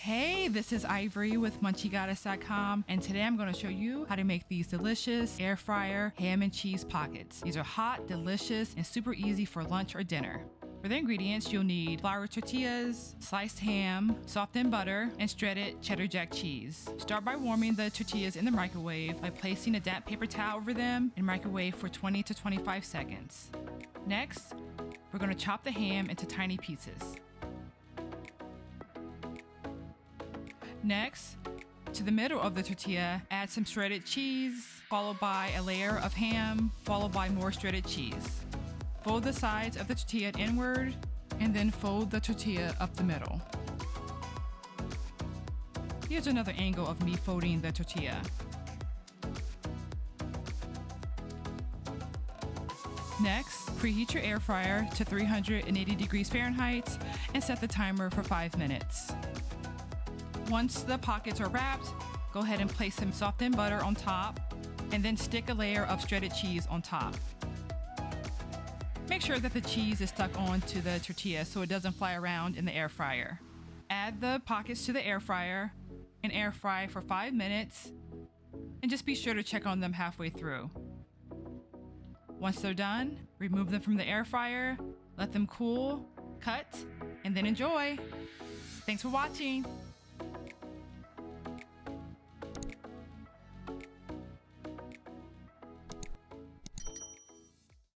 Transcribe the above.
Hey, this is Ivory with MunchieGoddess.com, and today I'm going to show you how to make these delicious air fryer ham and cheese pockets. These are hot, delicious, and super easy for lunch or dinner. For the ingredients, you'll need flour tortillas, sliced ham, softened butter, and shredded cheddar jack cheese. Start by warming the tortillas in the microwave by placing a damp paper towel over them and microwave for 20 to 25 seconds. Next, we're going to chop the ham into tiny pieces. Next, to the middle of the tortilla, add some shredded cheese, followed by a layer of ham, followed by more shredded cheese. Fold the sides of the tortilla inward, and then fold the tortilla up the middle. Here's another angle of me folding the tortilla. Next, preheat your air fryer to 380 degrees Fahrenheit and set the timer for 5 minutes. Once the pockets are wrapped, go ahead and place some softened butter on top, and then stick a layer of shredded cheese on top. Make sure that the cheese is stuck onto the tortilla so it doesn't fly around in the air fryer. Add the pockets to the air fryer and air fry for 5 minutes, and just be sure to check on them halfway through. Once they're done, remove them from the air fryer, let them cool, cut, and then enjoy. Thanks for watching.